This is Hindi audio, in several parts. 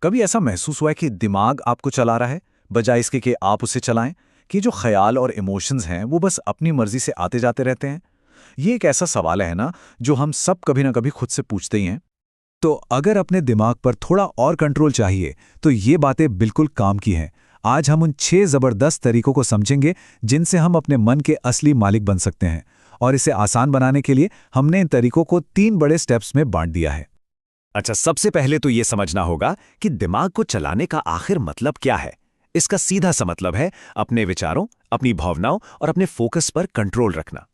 कभी ऐसा महसूस हुआ है कि दिमाग आपको चला रहा है, बजाय इसके कि आप उसे चलाएं? कि जो ख्याल और इमोशंस हैं, वो बस अपनी मर्जी से आते जाते रहते हैं? ये एक ऐसा सवाल है ना, जो हम सब कभी ना कभी खुद से पूछते ही हैं। तो अगर अपने दिमाग पर थोड़ा और कंट्रोल चाहिए, तो ये बातें बिल्कुल काम की हैं। आज हम उन 6 ज़बरदस्त तरीकों को समझेंगे, जिनसे हम अपने मन के असली मालिक बन सकते हैं। और इसे आसान बनाने के लिए हमने इन तरीकों को 3 बड़े स्टेप्स में बांट दिया है। अच्छा, सबसे पहले तो ये समझना होगा कि दिमाग को चलाने का आखिर मतलब क्या है। इसका सीधा सा मतलब है अपने विचारों, अपनी भावनाओं और अपने फोकस पर कंट्रोल रखना।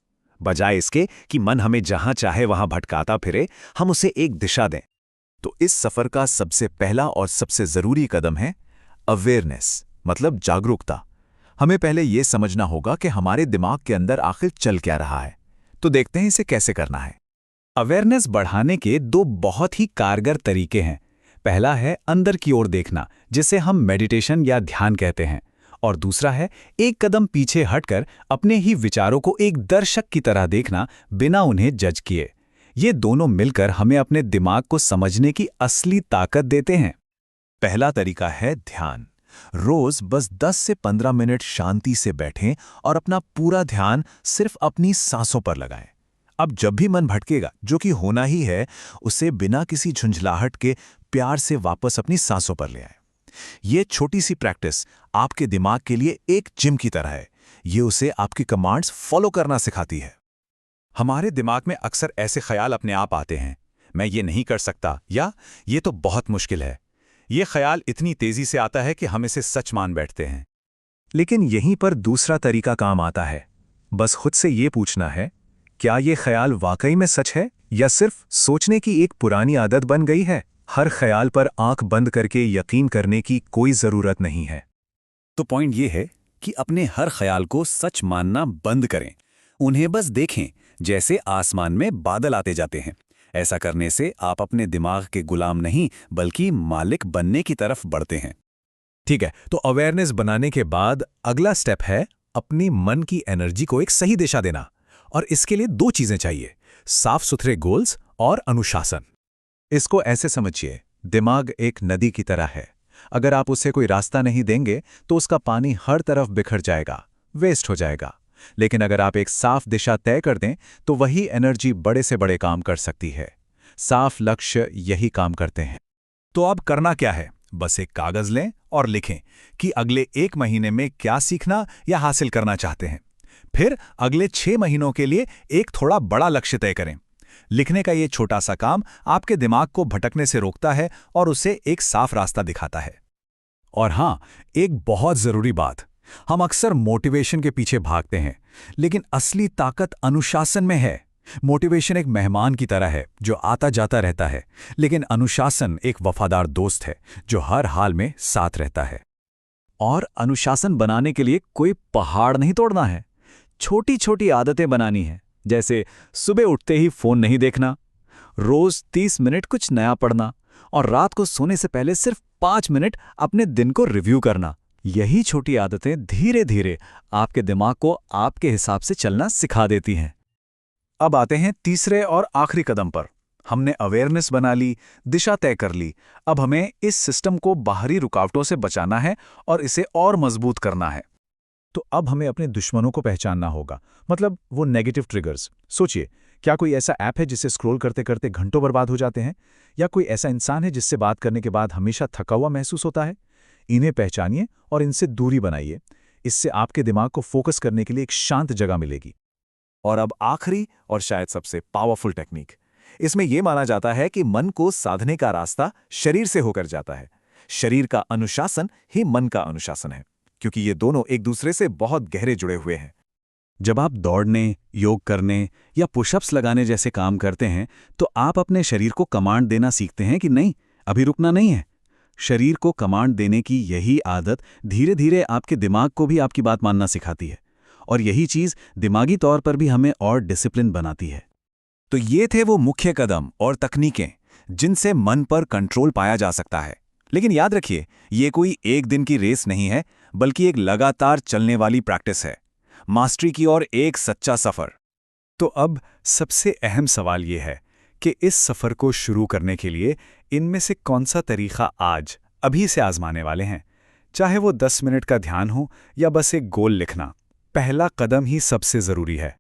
बजाय इसके कि मन हमें जहां चाहे वहां भटकाता फिरे, हम उसे एक दिशा दें। तो इस सफर का सबसे पहला और सबसे जरूरी कदम है अवेयरनेस, मतलब जागरूकता। हमें पहले यह समझना होगा कि हमारे दिमाग के अंदर आखिर चल क्या रहा है। तो देखते हैं इसे कैसे करना है। अवेयरनेस बढ़ाने के 2 बहुत ही कारगर तरीके हैं। पहला है अंदर की ओर देखना, जिसे हम मेडिटेशन या ध्यान कहते हैं। और दूसरा है एक कदम पीछे हटकर अपने ही विचारों को एक दर्शक की तरह देखना, बिना उन्हें जज किए। ये दोनों मिलकर हमें अपने दिमाग को समझने की असली ताकत देते हैं। पहला तरीका है ध्यान। रोज बस 10 से 15 मिनट शांति से बैठें और अपना पूरा ध्यान सिर्फ अपनी सांसों पर लगाएं। अब जब भी मन भटकेगा, जो कि होना ही है, उसे बिना किसी झुंझलाहट के प्यार से वापस अपनी सांसों पर ले आएं। ये छोटी सी प्रैक्टिस आपके दिमाग के लिए एक जिम की तरह है। ये उसे आपकी कमांड्स फॉलो करना सिखाती है। हमारे दिमाग में अक्सर ऐसे ख्याल अपने आप आते हैं, मैं ये नहीं कर सकता या ये तो बहुत मुश्किल है। ये ख्याल इतनी तेजी से आता है कि हम इसे सच मान बैठते हैं। लेकिन यहीं पर दूसरा तरीका काम आता है। बस खुद से ये पूछना है, क्या ये ख्याल वाकई में सच है या सिर्फ सोचने की एक पुरानी आदत बन गई है? हर ख्याल पर आंख बंद करके यकीन करने की कोई जरूरत नहीं है। तो पॉइंट ये है कि अपने हर ख्याल को सच मानना बंद करें। उन्हें बस देखें, जैसे आसमान में बादल आते जाते हैं। ऐसा करने से आप अपने दिमाग के गुलाम नहीं, बल्कि मालिक बनने की तरफ बढ़ते हैं। ठीक है, तो अवेयरनेस बनाने के बाद अगला स्टेप है अपनी मन की एनर्जी को एक सही दिशा देना। और इसके लिए 2 चीजें चाहिए, साफ सुथरे गोल्स और अनुशासन। इसको ऐसे समझिए, दिमाग एक नदी की तरह है। अगर आप उसे कोई रास्ता नहीं देंगे, तो उसका पानी हर तरफ बिखर जाएगा, वेस्ट हो जाएगा। लेकिन अगर आप एक साफ दिशा तय कर दें, तो वही एनर्जी बड़े से बड़े काम कर सकती है। साफ लक्ष्य यही काम करते हैं। तो अब करना क्या है? बस एक कागज लें और लिखें कि अगले 1 महीने में क्या सीखना या हासिल करना चाहते हैं। फिर अगले 6 महीनों के लिए एक थोड़ा बड़ा लक्ष्य तय करें। लिखने का ये छोटा सा काम आपके दिमाग को भटकने से रोकता है और उसे एक साफ रास्ता दिखाता है। और हाँ, एक बहुत जरूरी बात, हम अक्सर मोटिवेशन के पीछे भागते हैं, लेकिन असली ताकत अनुशासन में है। मोटिवेशन एक मेहमान की तरह है जो आता जाता रहता है, लेकिन अनुशासन एक वफादार दोस्त है जो हर हाल में साथ रहता है। और अनुशासन बनाने के लिए कोई पहाड़ नहीं तोड़ना है, छोटी छोटी आदतें बनानी है। जैसे सुबह उठते ही फोन नहीं देखना, रोज 30 मिनट कुछ नया पढ़ना, और रात को सोने से पहले सिर्फ 5 मिनट अपने दिन को रिव्यू करना। यही छोटी आदतें धीरे धीरे आपके दिमाग को आपके हिसाब से चलना सिखा देती हैं। अब आते हैं तीसरे और आखिरी कदम पर। हमने अवेयरनेस बना ली, दिशा तय कर ली। अब हमें इस सिस्टम को बाहरी रुकावटों से बचाना है और इसे और मजबूत करना है। तो अब हमें अपने दुश्मनों को पहचानना होगा, मतलब वो नेगेटिव ट्रिगर्स। सोचिए, क्या कोई ऐसा ऐप है जिसे स्क्रॉल करते करते घंटों बर्बाद हो जाते हैं? या कोई ऐसा इंसान है जिससे बात करने के बाद हमेशा थका हुआ महसूस होता है? इन्हें पहचानिए और इनसे दूरी बनाइए। इससे आपके दिमाग को फोकस करने के लिए एक शांत जगह मिलेगी। और अब आखिरी और शायद सबसे पावरफुल टेक्निक। इसमें यह माना जाता है कि मन को साधने का रास्ता शरीर से होकर जाता है। शरीर का अनुशासन ही मन का अनुशासन है, क्योंकि ये दोनों एक दूसरे से बहुत गहरे जुड़े हुए हैं। जब आप दौड़ने, योग करने या पुशअप्स लगाने जैसे काम करते हैं, तो आप अपने शरीर को कमांड देना सीखते हैं कि नहीं, अभी रुकना नहीं है। शरीर को कमांड देने की यही आदत धीरे धीरे आपके दिमाग को भी आपकी बात मानना सिखाती है, और यही चीज़ दिमागी तौर पर भी हमें और डिसिप्लिन बनाती है। तो ये थे वो मुख्य कदम और तकनीकें जिनसे मन पर कंट्रोल पाया जा सकता है। लेकिन याद रखिए, ये कोई एक दिन की रेस नहीं है, बल्कि एक लगातार चलने वाली प्रैक्टिस है, मास्टरी की ओर एक सच्चा सफर। तो अब सबसे अहम सवाल ये है कि इस सफर को शुरू करने के लिए इनमें से कौन सा तरीका आज अभी से आजमाने वाले हैं। चाहे वो 10 मिनट का ध्यान हो या बस एक गोल लिखना, पहला कदम ही सबसे जरूरी है।